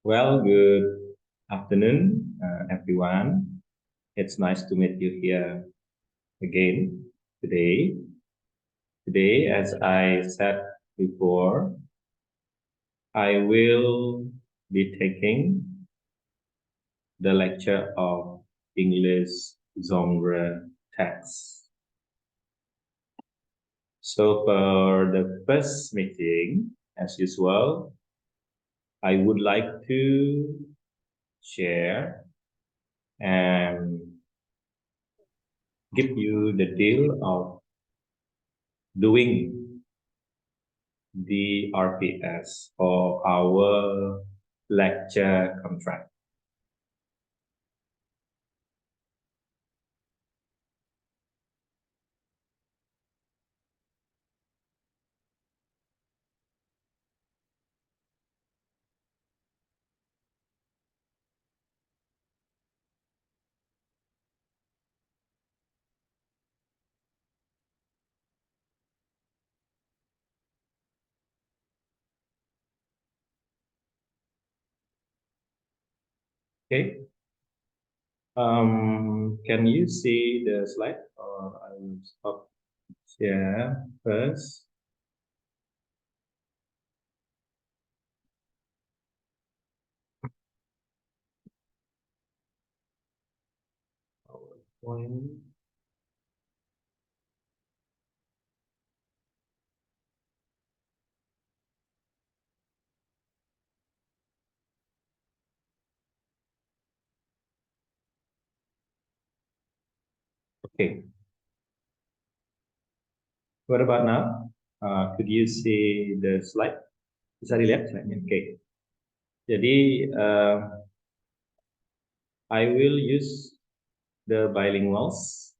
Well, good afternoon, everyone. It's nice to meet you here again today. Today, as I said before, I will be taking the lecture of English genre text. So for the first meeting, as usual, I would like to share and give you the deal of doing the RPS for our lecture contract. Okay. Can you see the slide, or I will stop share first? PowerPoint. Okay. What about now? Could you see the slide? Bisa dilihat slide-nya? Oke. Jadi I will use the bilinguals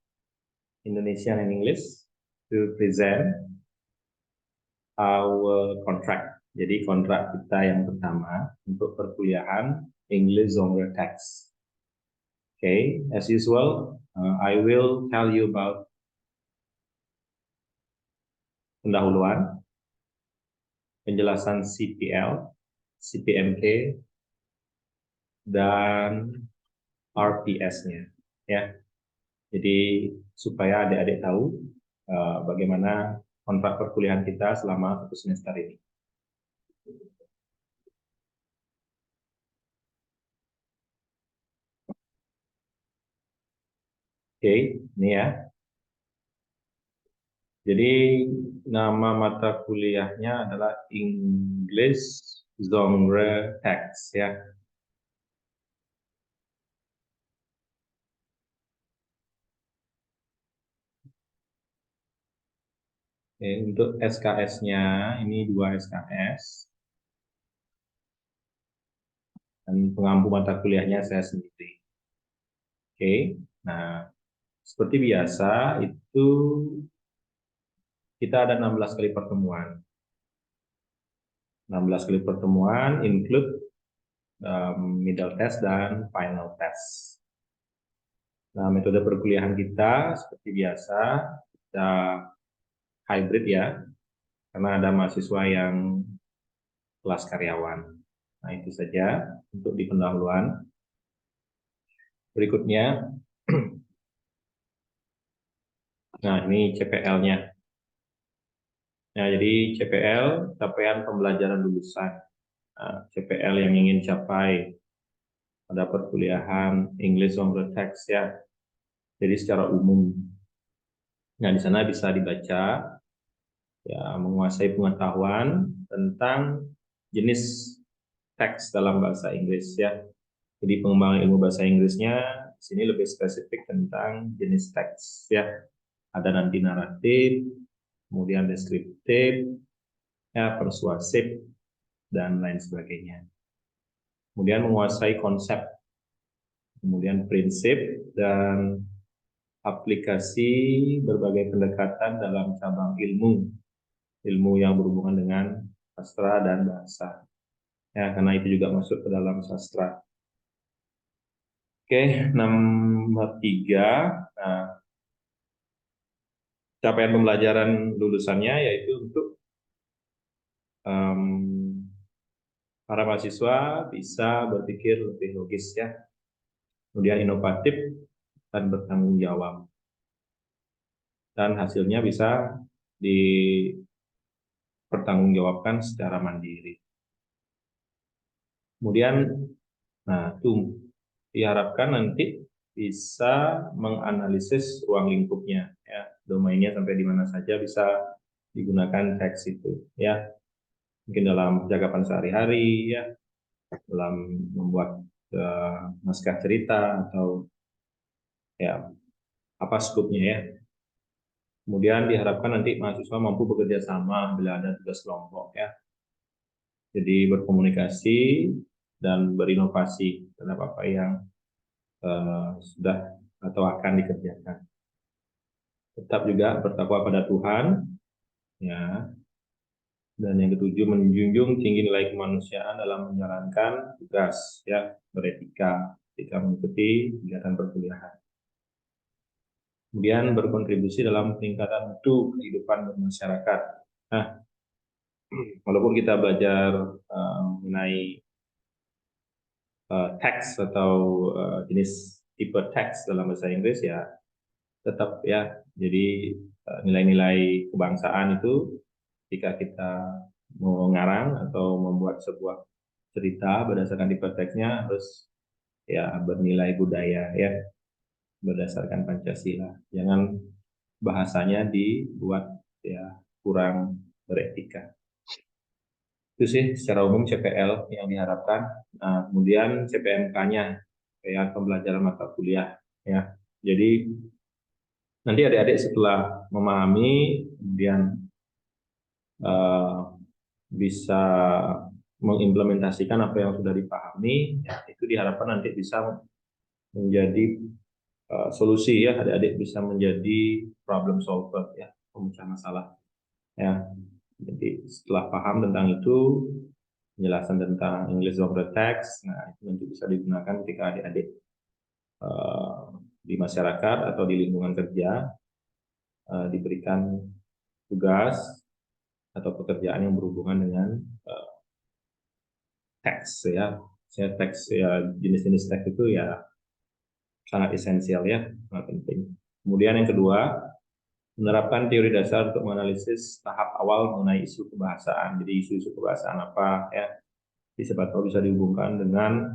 Indonesian and English to present our contract. Jadi kontrak kita yang pertama untuk perkuliahan English genre text. Okay, as usual, I will tell you about pendahuluan, penjelasan CPL, CPMK, dan RPS-nya. Ya, jadi supaya adik-adik tahu bagaimana kontrak perkuliahan kita selama 1 semester ini. Oke, ini ya. Jadi nama mata kuliahnya adalah English Genre Text ya. Oke, untuk SKS-nya ini 2 SKS. Dan pengampu mata kuliahnya saya sendiri. Oke, nah seperti biasa itu kita ada 16 kali pertemuan. 16 kali pertemuan include middle test dan final test. Nah, metode perkuliahan kita seperti biasa, kita hybrid ya, karena ada mahasiswa yang kelas karyawan. Nah, itu saja untuk di pendahuluan. Berikutnya, nah ini CPL-nya. Nah, jadi CPL, capaian pembelajaran lulusan. Nah, CPL yang ingin capai pada perkuliahan English Genre Text ya. Jadi secara umum. Nah, di sana bisa dibaca ya, menguasai pengetahuan tentang jenis teks dalam bahasa Inggris ya. Jadi pengembangan ilmu bahasa Inggrisnya di sini lebih spesifik tentang jenis teks ya. Ada nanti naratif, kemudian deskriptif, ya persuasif dan lain sebagainya. Kemudian menguasai konsep, kemudian prinsip dan aplikasi berbagai pendekatan dalam cabang ilmu, ilmu yang berhubungan dengan sastra dan bahasa. Ya, karena itu juga masuk ke dalam sastra. Oke, nomor 3. Nah, capaian pembelajaran lulusannya yaitu untuk para mahasiswa bisa berpikir lebih logis ya, kemudian inovatif dan bertanggung jawab, dan hasilnya bisa dipertanggungjawabkan secara mandiri. Kemudian, nah itu diharapkan nanti bisa menganalisis ruang lingkupnya, ya, domainnya sampai di mana saja bisa digunakan teks itu, ya, mungkin dalam percakapan sehari-hari, ya, dalam membuat naskah cerita atau ya apa skupnya ya. Kemudian diharapkan nanti mahasiswa mampu bekerja sama bila ada tugas kelompok ya. Jadi berkomunikasi dan berinovasi terhadap apa yang sudah atau akan dikerjakan. Tetap juga bertakwa pada Tuhan, ya. Dan yang ketujuh, menjunjung tinggi nilai kemanusiaan dalam menjalankan tugas, ya, beretika ketika mengikuti kegiatan perkuliahan. Kemudian berkontribusi dalam peningkatan mutu kehidupan bermasyarakat. Nah, walaupun kita belajar mengenai teks atau jenis tipe teks dalam bahasa Inggris ya, tetap ya, jadi nilai-nilai kebangsaan itu jika kita mengarang atau membuat sebuah cerita berdasarkan tipe teksnya harus ya bernilai budaya ya, berdasarkan Pancasila. Jangan bahasanya dibuat ya kurang beretika. Itu sih secara umum CPL yang diharapkan. Nah, kemudian CPMK-nya, kayak pembelajaran mata kuliah ya. Jadi nanti adik-adik setelah memahami, kemudian bisa mengimplementasikan apa yang sudah dipahami, ya, itu diharapkan nanti bisa menjadi solusi ya, adik-adik bisa menjadi problem solver ya, pemecah masalah ya. Jadi setelah paham tentang itu, penjelasan tentang English of the text, nah itu nanti bisa digunakan ketika adik-adik di masyarakat atau di lingkungan kerja diberikan tugas atau pekerjaan yang berhubungan dengan teks ya. Saya teks ya, jenis-jenis teks itu ya sangat esensial ya, sangat penting. Kemudian yang kedua, menerapkan teori dasar untuk menganalisis tahap awal mengenai isu kebahasaan. Jadi isu-isu kebahasaan apa ya, siapa tahu bisa dihubungkan dengan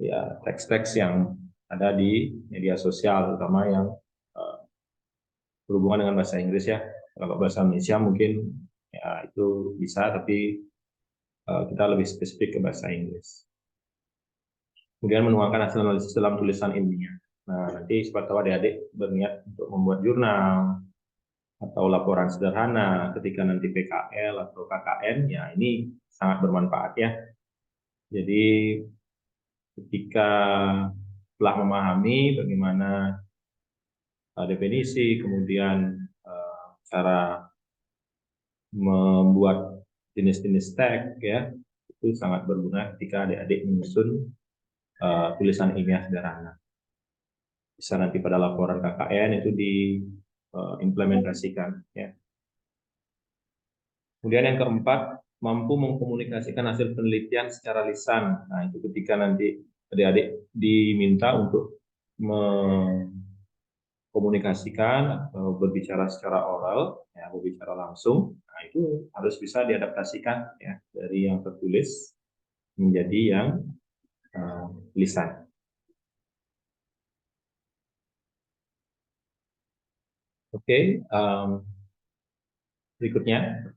ya teks-teks yang ada di media sosial, terutama yang berhubungan dengan bahasa Inggris ya. Kalau bahasa Indonesia mungkin ya itu bisa, tapi kita lebih spesifik ke bahasa Inggris. Kemudian menuangkan hasil analisis dalam tulisan ilmiah. Nah, nanti siapa tahu adik-adik berniat untuk membuat jurnal atau laporan sederhana ketika nanti PKL atau KKN, ya ini sangat bermanfaat ya. Jadi ketika telah memahami bagaimana definisi, kemudian cara membuat jenis-jenis tag ya, itu sangat berguna ketika adik-adik menyusun tulisan ilmiah sederhana. Bisa nanti pada laporan KKN itu diimplementasikan ya. Kemudian yang keempat, mampu mengkomunikasikan hasil penelitian secara lisan. Nah, itu ketika nanti adik-adik diminta untuk mengkomunikasikan atau berbicara secara oral, ya, berbicara langsung. Nah, itu harus bisa diadaptasikan ya dari yang tertulis menjadi yang lisan. Oke, berikutnya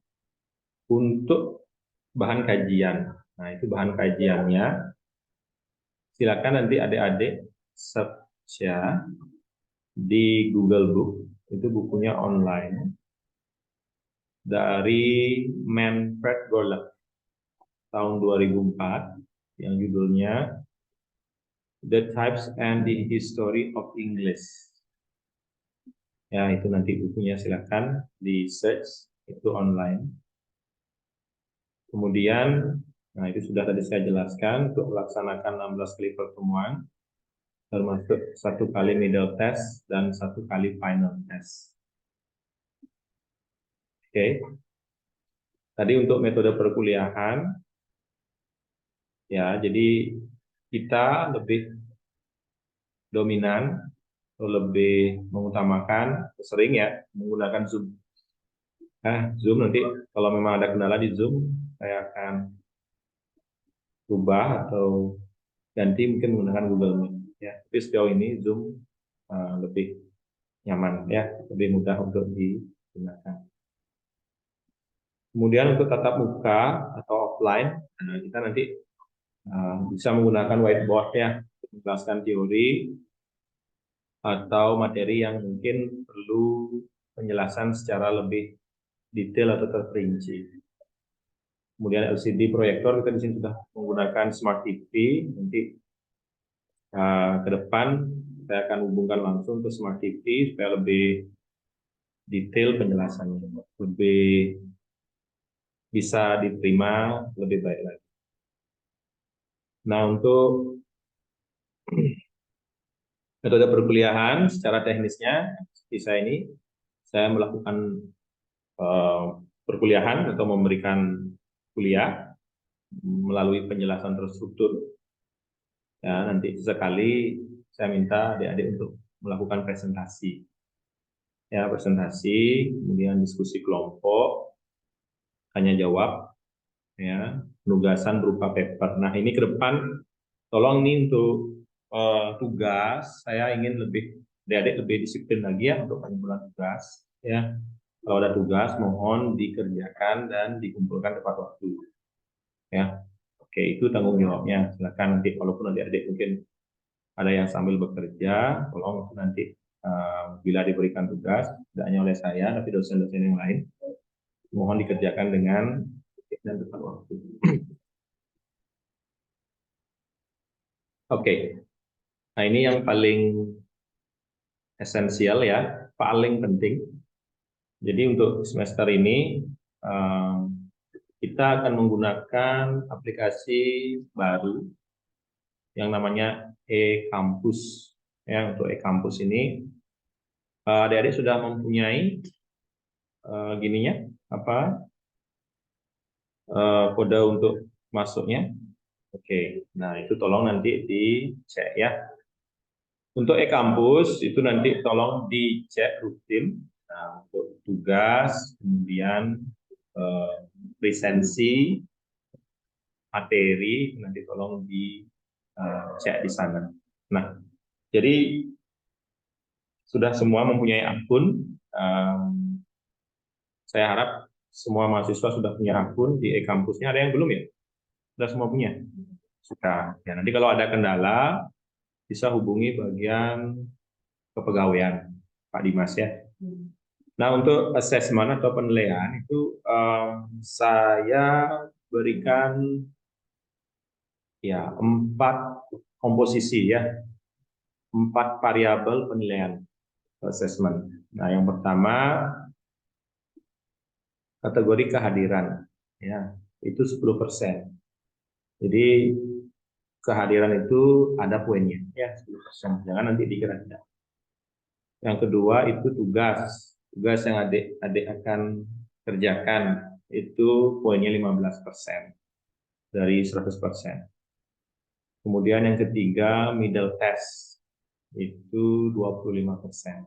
untuk bahan kajian. Nah, itu bahan kajiannya. Silakan nanti adik-adik search ya di Google Book, itu bukunya online dari Manfred Gorlach tahun 2004 yang judulnya The Types and the History of English. Ya, itu nanti bukunya silakan di search, itu online. Kemudian, nah itu sudah tadi saya jelaskan untuk melaksanakan 16 kali pertemuan, termasuk 1 kali middle test dan 1 kali final test. Oke. Tadi untuk metode perkuliahan, Ya, jadi kita lebih dominan atau lebih mengutamakan sering ya menggunakan Zoom. Zoom nanti kalau memang ada kendala di Zoom, saya akan ubah atau ganti mungkin menggunakan Google Meet. Ya, tapi sejauh ini Zoom lebih nyaman ya, lebih mudah untuk digunakan. Kemudian untuk tatap muka atau offline, kita nanti bisa menggunakan whiteboard ya, untuk menjelaskan teori atau materi yang mungkin perlu penjelasan secara lebih detail atau terperinci. Kemudian LCD proyektor, kita di sini sudah menggunakan Smart TV. Nanti ke depan saya akan hubungkan langsung ke Smart TV supaya lebih detail penjelasannya, lebih bisa diterima lebih baik lagi. Nah, untuk metode perkuliahan secara teknisnya, seperti saya melakukan perkuliahan atau memberikan kuliah melalui penjelasan terstruktur. Ya, nanti sesekali saya minta adik-adik untuk melakukan presentasi. Ya, presentasi, kemudian diskusi kelompok, tanya jawab, ya, penugasan berupa paper. Nah, ini ke depan tolong nih untuk tugas, saya ingin adik-adik lebih disiplin lagi ya untuk pengumpulan tugas. Ya, kalau ada tugas mohon dikerjakan dan dikumpulkan tepat waktu. Ya, oke, itu tanggung jawabnya. Silakan nanti walaupun adik-adik mungkin ada yang sambil bekerja, tolong nanti bila diberikan tugas, tidak hanya oleh saya, tapi dosen-dosen yang lain, mohon dikerjakan dengan dan tepat waktu. Oke, nah ini yang paling esensial ya, paling penting. Jadi untuk semester ini kita akan menggunakan aplikasi baru yang namanya e-Kampus. Ya, untuk e-Kampus ini adik-adik sudah mempunyai gininya apa kode untuk masuknya. Oke, nah itu tolong nanti dicek ya. Untuk e-kampus itu nanti tolong dicek rutin. Nah, untuk tugas, kemudian lisensi, materi nanti tolong dicek di sana. Nah, jadi sudah semua mempunyai akun. Saya harap semua mahasiswa sudah punya akun di e-kampusnya. Ada yang belum ya? Sudah semua punya? Sudah. Ya, nanti kalau ada kendala bisa hubungi bagian kepegawaian Pak Dimas ya. Nah, untuk asesmen atau penilaian itu saya berikan ya 4 komposisi ya, 4 variabel penilaian asesmen. Nah, yang pertama kategori kehadiran ya, itu 10%. Jadi kehadiran itu ada poinnya ya 10%. Jangan nanti dikira tidak. Yang kedua itu tugas. Tugas yang adik-adik akan kerjakan itu poinnya 15% dari 100%. Kemudian yang ketiga middle test itu 25%.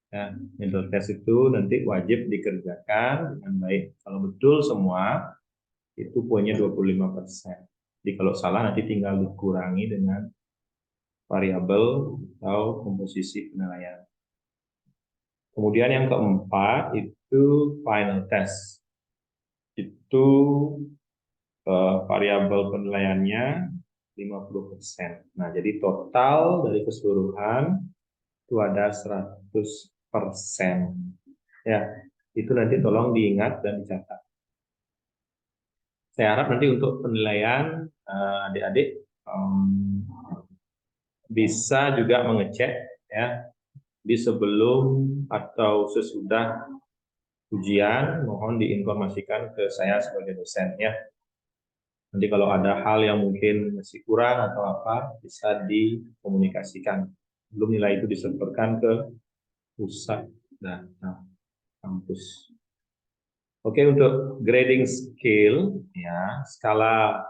Ya, middle test itu nanti wajib dikerjakan dengan baik. Kalau betul semua itu poinnya 25%. Jadi kalau salah nanti tinggal dikurangi dengan variabel atau komposisi penilaian. Kemudian yang keempat itu final test. Itu variabel penilaiannya 50%. Nah, jadi total dari keseluruhan itu ada 100%. Ya, itu nanti tolong diingat dan dicatat. Saya harap nanti untuk penilaian adik-adik bisa juga mengecek ya di sebelum atau sesudah ujian, mohon diinformasikan ke saya sebagai dosen ya. Nanti kalau ada hal yang mungkin masih kurang atau apa, bisa dikomunikasikan. Belum nilai itu disetorkan ke pusat data kampus. Oke, untuk grading skill, ya skala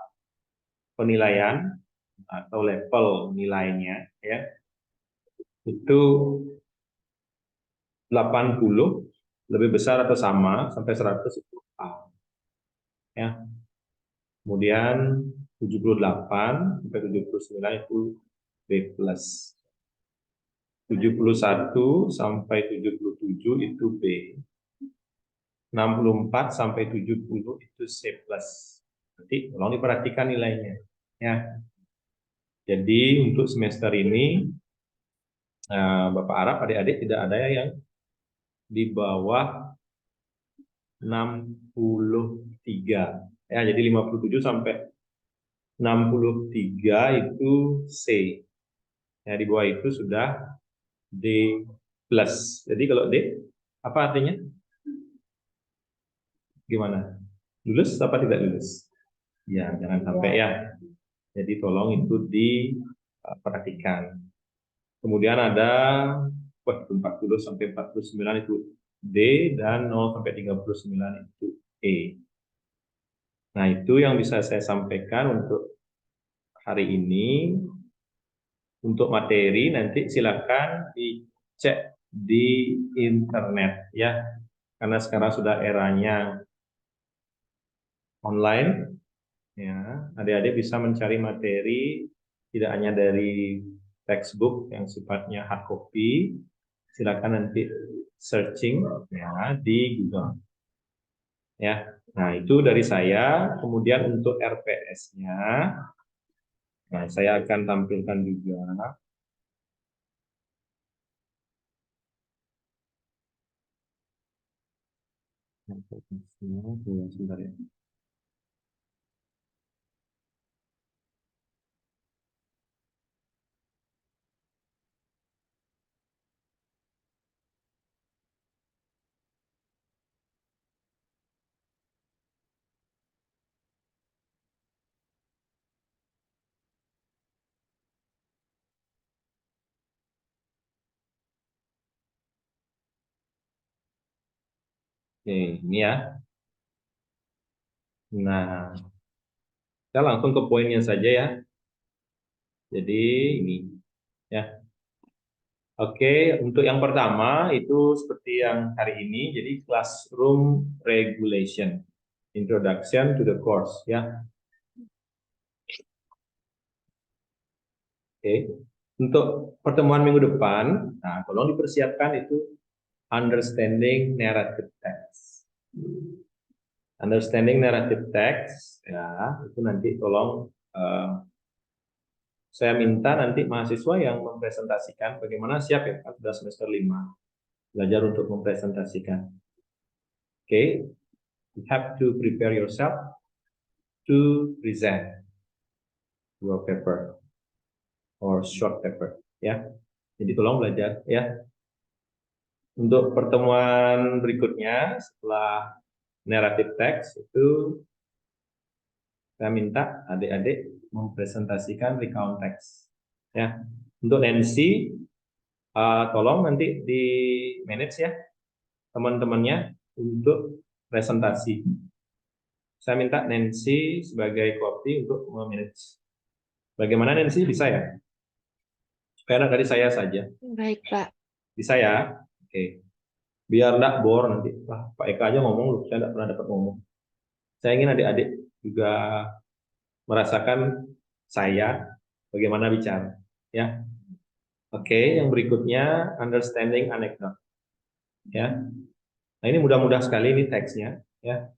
penilaian atau level nilainya ya itu 80 lebih besar atau sama sampai 100 itu A ya. Kemudian 78 sampai 79 itu B plus. 71 sampai 77 itu B. 64 sampai 70 itu C plus. Nanti tolong diperhatikan nilainya ya. Jadi untuk semester ini Bapak harap adik-adik tidak ada yang di bawah 63 ya. Jadi 57 sampai 63 itu C ya, di bawah itu sudah D plus. Jadi kalau D apa artinya, gimana, lulus apa tidak lulus ya, jangan sampai ya. Jadi tolong itu diperhatikan. Kemudian ada 40 sampai 49 itu D, dan 0 sampai 39 itu E. Nah, itu yang bisa saya sampaikan untuk hari ini. Untuk materi nanti silakan dicek di internet ya. Karena sekarang sudah eranya online ya. Adik-adik bisa mencari materi tidak hanya dari textbook yang sifatnya hard copy. Silakan nanti searching ya di Google. Ya. Nah, itu dari saya. Kemudian untuk RPS-nya, nah saya akan tampilkan juga. Sebentar ya. Oke, ini ya. Nah, kita langsung ke poinnya saja ya. Jadi ini ya. Oke, untuk yang pertama itu seperti yang hari ini, jadi classroom regulation, introduction to the course ya. Oke, untuk pertemuan minggu depan, nah tolong dipersiapkan itu understanding narrative text. Understanding narrative text ya, itu nanti tolong saya minta nanti mahasiswa yang mempresentasikan bagaimana, siap ya, kan sudah semester 5 belajar untuk mempresentasikan. Oke, you have to prepare yourself to present your paper or short paper ya. Jadi tolong belajar ya. Untuk pertemuan berikutnya setelah narrative text itu saya minta adik-adik mempresentasikan recount text ya. Untuk Nancy tolong nanti di manage ya teman-temannya untuk presentasi. Saya minta Nancy sebagai copy untuk memanage. Bagaimana Nancy, bisa ya? Karena dari saya saja. Baik, Pak. Bisa ya? Oke. Biar enggak bore nanti. Wah, Pak Eka aja ngomong, loh, saya enggak pernah dapat ngomong. Saya ingin adik-adik juga merasakan saya bagaimana bicara. Ya. Oke, yang berikutnya understanding anecdote. Ya. Nah, ini mudah-mudah sekali ini teksnya, ya.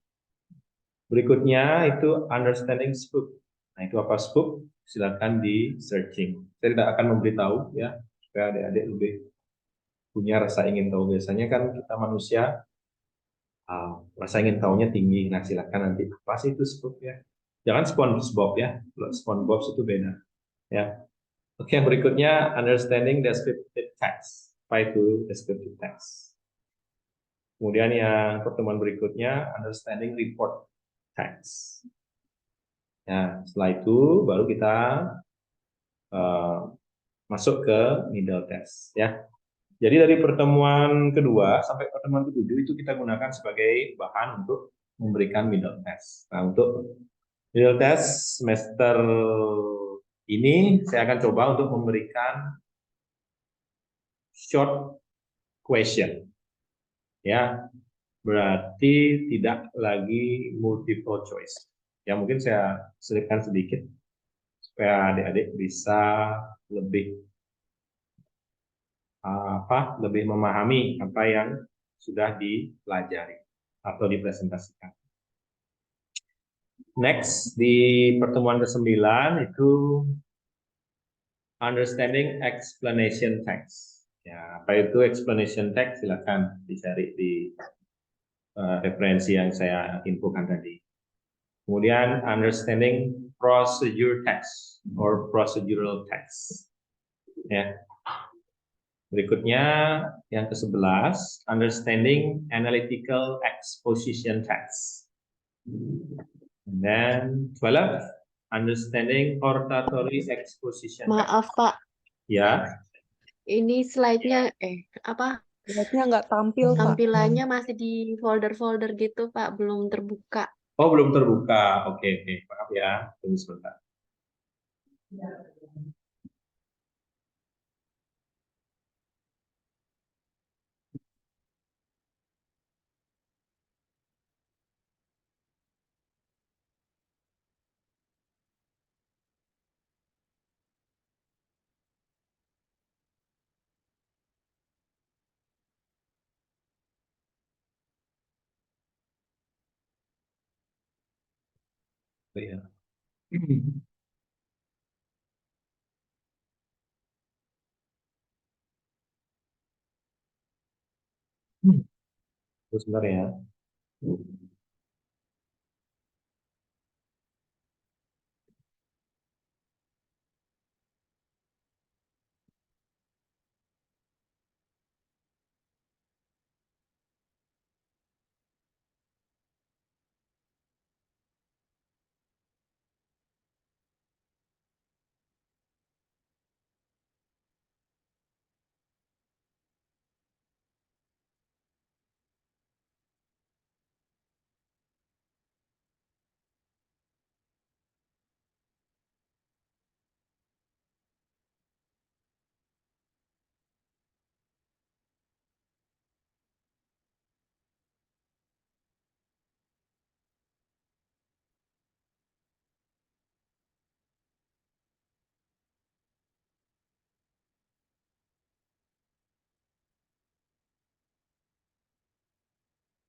Berikutnya itu understanding spook. Nah, itu apa spook? Silakan di searching. Saya tidak akan memberitahu ya, supaya adik-adik lebih punya rasa ingin tahu. Biasanya kan kita manusia rasa ingin tahunya tinggi. Nah, silakan nanti apa sih itu spook ya. Jangan SpongeBob ya. Kalau SpongeBob itu beda ya. Oke, yang berikutnya understanding descriptive text. Apa itu descriptive text? Kemudian yang pertemuan berikutnya understanding report text. Ya, setelah itu baru kita masuk ke middle text ya. Jadi dari pertemuan kedua sampai pertemuan ketujuh itu kita gunakan sebagai bahan untuk memberikan middle text. Nah, untuk Middle test semester ini saya akan coba untuk memberikan short question. Ya, berarti tidak lagi multiple choice. Ya, mungkin saya selipkan sedikit supaya adik-adik bisa lebih lebih memahami apa yang sudah dipelajari atau dipresentasikan. Next, di pertemuan ke-9 itu understanding explanation text. Ya, apa itu explanation text? Silakan dicari di referensi yang saya infokan tadi. Kemudian understanding procedure text or procedural text. Ya. Berikutnya yang ke-11, understanding analytical exposition text. And then 12, understanding hortatory exposition text. Maaf Pak, Ya, ini slide-nya Slide-nya nggak tampil, Pak. tampilannya masih di folder-folder gitu Pak, belum terbuka. oh belum terbuka. Oke, maaf ya, tunggu sebentar. Ya. Tunggu sebentar ya.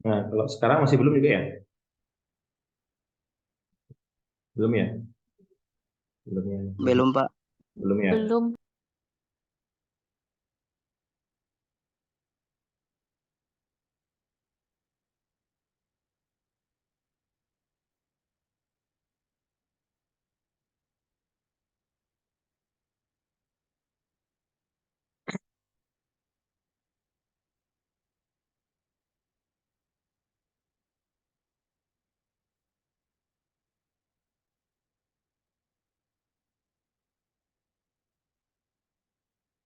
Nah, kalau sekarang masih belum juga ya? Belum ya? Belum ya? Belum, Pak. Belum ya? Belum.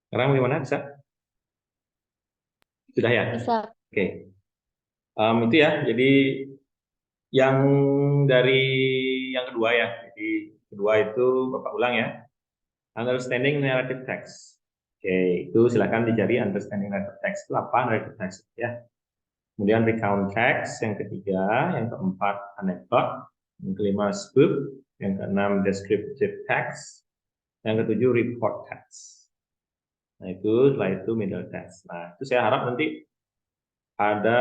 Sekarang bagaimana? Bisa? Sudah ya? Bisa. Oke. Itu ya, jadi yang dari yang kedua ya. Jadi kedua itu Bapak ulang ya. Understanding narrative text. Oke, itu silakan dicari understanding narrative text itu apa narrative text ya. Kemudian recount text yang ketiga, yang keempat anecdote, yang kelima spoof, yang keenam descriptive text, yang ketujuh report text. Nah itu setelah itu middle text. Nah itu saya harap nanti ada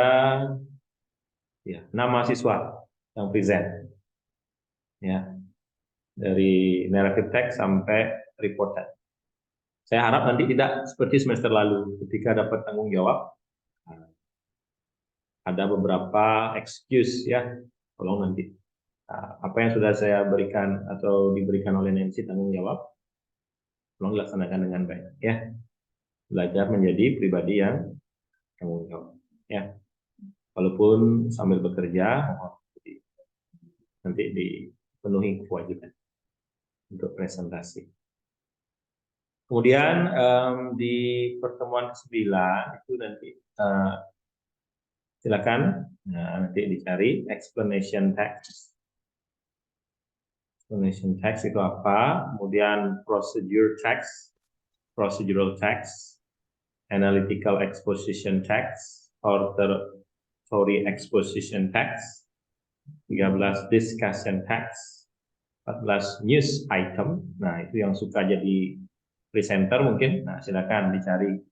ya 6 mahasiswa yang present ya dari narrative text sampai report text. Saya harap nanti tidak seperti semester lalu ketika dapat tanggung jawab ada beberapa excuse ya, tolong nanti apa yang sudah saya berikan atau diberikan oleh Nancy tanggung jawab, tolong dilaksanakan dengan baik ya. Belajar menjadi pribadi yang tanggung jawab ya. Walaupun sambil bekerja, nanti dipenuhi kewajiban untuk presentasi. Kemudian di pertemuan ke-9 itu nanti silakan nanti dicari explanation text. Explanation text itu apa? Kemudian procedural text, analytical exposition text, oratory exposition text, 13 discussion text, 14 news item. Nah, itu yang suka jadi presenter mungkin. Nah, silakan dicari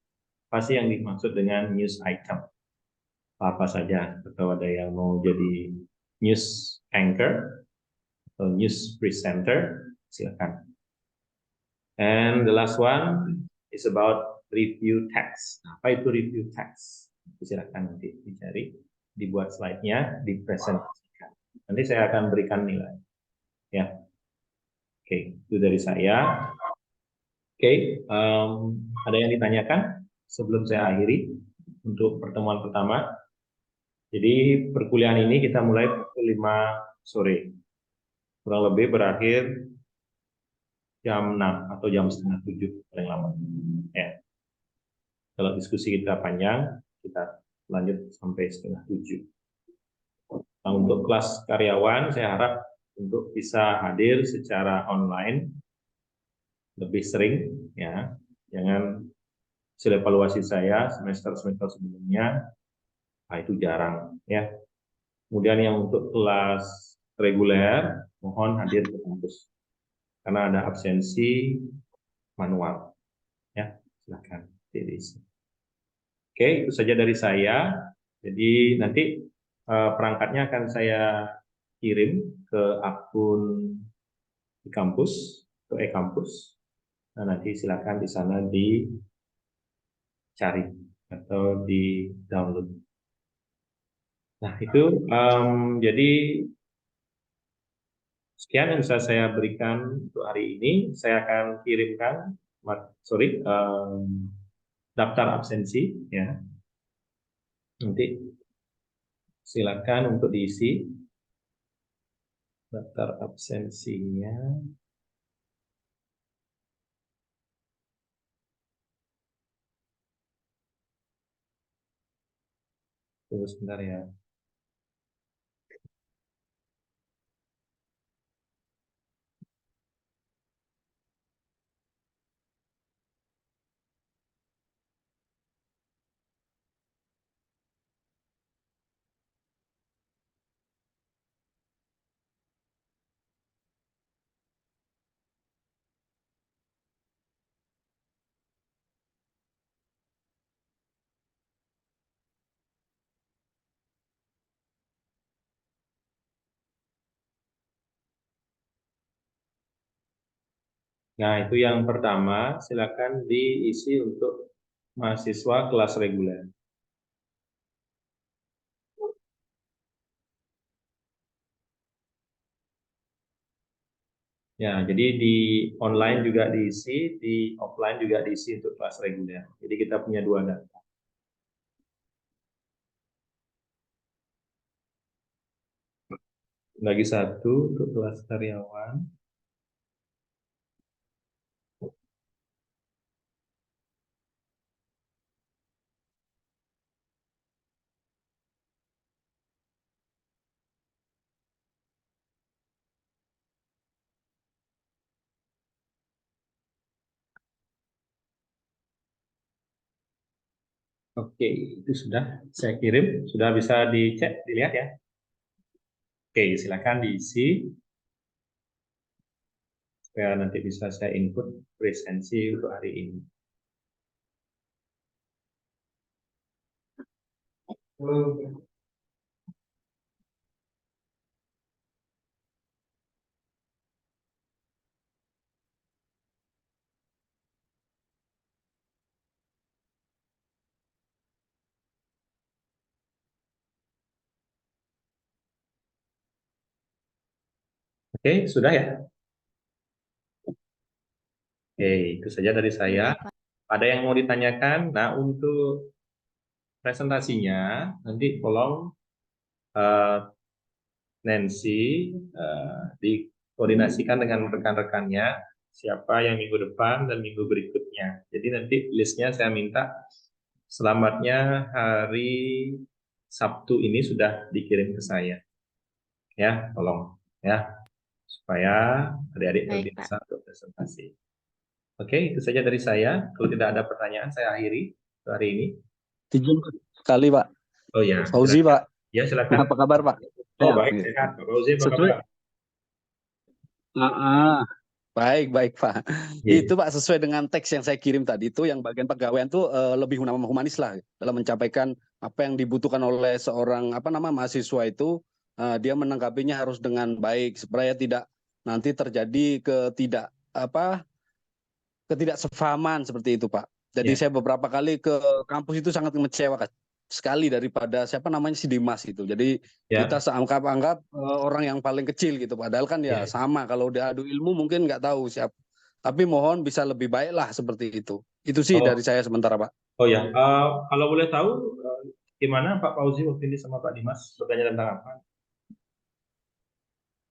apa sih yang dimaksud dengan news item. Apa saja, atau ada yang mau jadi news anchor atau news presenter, silakan. And the last one is about review text. Apa itu review text? Silakan nanti dicari, dibuat slide-nya, dipresentasikan. Nanti saya akan berikan nilai. Ya, oke, itu dari saya. Oke, ada yang ditanyakan sebelum saya akhiri untuk pertemuan pertama? Jadi perkuliahan ini kita mulai pukul 5 sore. Kurang lebih berakhir jam 6 atau jam setengah 7 paling lama. Ya. Kalau diskusi kita panjang, kita lanjut sampai setengah 7. Nah, untuk kelas karyawan, saya harap untuk bisa hadir secara online lebih sering, ya. Jangan hasil evaluasi saya semester-semester sebelumnya, nah itu jarang, ya. Kemudian yang untuk kelas reguler, mohon hadir ke kampus karena ada absensi manual, ya. Silakan diisi. Oke, itu saja dari saya. Jadi nanti perangkatnya akan saya kirim ke akun di kampus, ke e-kampus. Nah, nanti silakan di sana dicari atau di download. Nah, itu jadi sekian yang bisa saya berikan untuk hari ini. Saya akan kirimkan, daftar absensi, ya. Nanti silakan untuk diisi daftar absensinya. Tunggu sebentar ya. Nah, itu yang pertama, silakan diisi untuk mahasiswa kelas reguler. Ya, jadi di online juga diisi, di offline juga diisi untuk kelas reguler. Jadi kita punya dua data. Lagi satu untuk kelas karyawan. Oke, itu sudah saya kirim, sudah bisa dicek, dilihat ya. Oke, silakan diisi supaya nanti bisa saya input presensi untuk hari ini. Oke, sudah ya? Oke, itu saja dari saya. Ada yang mau ditanyakan? Nah, untuk presentasinya nanti tolong Nancy dikoordinasikan dengan rekan-rekannya siapa yang minggu depan dan minggu berikutnya. Jadi nanti listnya saya minta selamatnya hari Sabtu ini sudah dikirim ke saya. Ya, tolong ya. supaya adik-adik Baik, terbiasa untuk presentasi. Oke, itu saja dari saya. Kalau tidak ada pertanyaan, saya akhiri untuk hari ini. Izin sekali Pak. Oh ya, Fauzi silakan. Pak. Ya, silakan. Apa kabar Pak? Oh, Sehat, baik, ya. sehat. Pak Fauzi, apa Sesuai. kabar? Baik Pak. Iya. Itu Pak sesuai dengan teks yang saya kirim tadi itu yang bagian pegawaian itu lebih humanis lah dalam mencapaikan apa yang dibutuhkan oleh seorang mahasiswa itu, dia menanggapinya harus dengan baik supaya tidak nanti terjadi ketidaksepahaman seperti itu Pak. Jadi Ya. saya beberapa kali ke kampus itu sangat mengecewakan sekali daripada si Dimas itu. Jadi Ya. kita anggap orang yang paling kecil gitu. Padahal kan ya Ya. sama, kalau dia adu ilmu mungkin nggak tahu siapa. Tapi mohon bisa lebih baik lah seperti itu. Itu sih Oh. dari saya sementara Pak. Oh ya, kalau boleh tahu gimana Pak Fauzi waktu ini sama Pak Dimas bertanya tentang apa?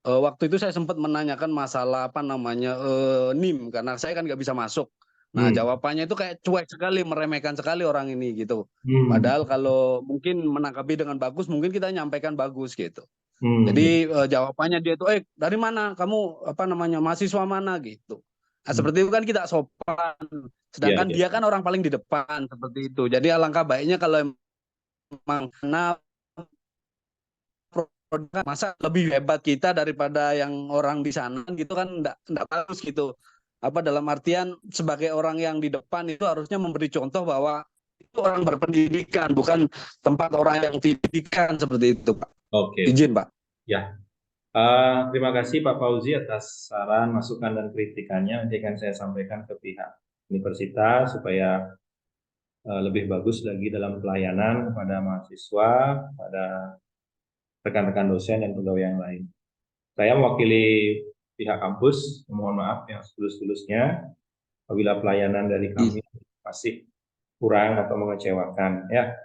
Waktu itu saya sempat menanyakan masalah NIM karena saya kan nggak bisa masuk. Nah, jawabannya itu kayak cuek sekali, meremehkan sekali orang ini gitu. Padahal kalau mungkin menanggapi dengan bagus, mungkin kita nyampaikan bagus gitu. Jadi jawabannya dia itu, dari mana kamu mahasiswa mana gitu. Nah, seperti itu kan kita sopan. Sedangkan Ya, ya. dia kan orang paling di depan seperti itu. Jadi alangkah baiknya kalau memang masa lebih hebat kita daripada yang orang di sana gitu kan enggak bagus gitu. Dalam artian sebagai orang yang di depan itu harusnya memberi contoh bahwa itu orang berpendidikan, bukan tempat orang yang tidak pendidikan seperti itu, Pak. Oke. Izin, Pak. Ya. Terima kasih Pak Fauzi atas saran, masukan dan kritikannya. Nanti akan saya sampaikan ke pihak universitas supaya lebih bagus lagi dalam pelayanan kepada mahasiswa, pada rekan-rekan dosen dan pegawai yang lain. Saya mewakili pihak kampus, mohon maaf yang setulus-tulusnya apabila pelayanan dari kami masih kurang atau mengecewakan ya.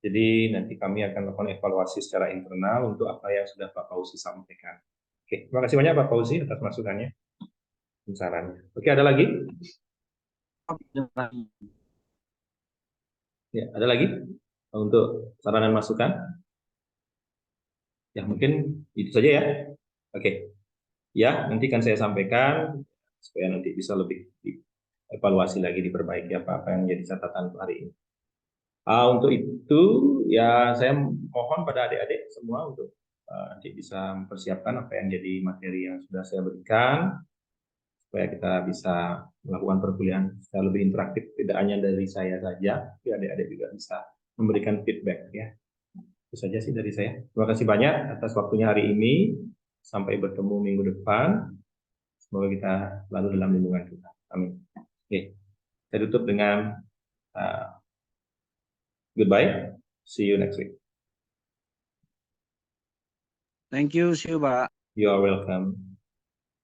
Jadi nanti kami akan melakukan evaluasi secara internal untuk apa yang sudah Pak Fauzi sampaikan. Oke, terima kasih banyak Pak Fauzi atas masukannya dan sarannya. Oke, ada lagi? Ya, ada lagi untuk saran dan masukan? Ya, mungkin itu saja ya. Oke. Ya, nanti kan saya sampaikan supaya nanti bisa lebih evaluasi lagi, diperbaiki apa-apa yang menjadi catatan hari ini. Untuk itu ya saya mohon pada adik-adik semua untuk nanti bisa mempersiapkan apa yang jadi materi yang sudah saya berikan supaya kita bisa melakukan perkuliahan secara lebih interaktif, tidak hanya dari saya saja, tapi adik-adik juga bisa memberikan feedback ya. Itu saja sih dari saya. Terima kasih banyak atas waktunya hari ini. Sampai bertemu minggu depan. Semoga kita selalu dalam lindungan kita. Amin. Oke, saya tutup dengan goodbye. See you next week. Thank you, see you, Pak. You are welcome.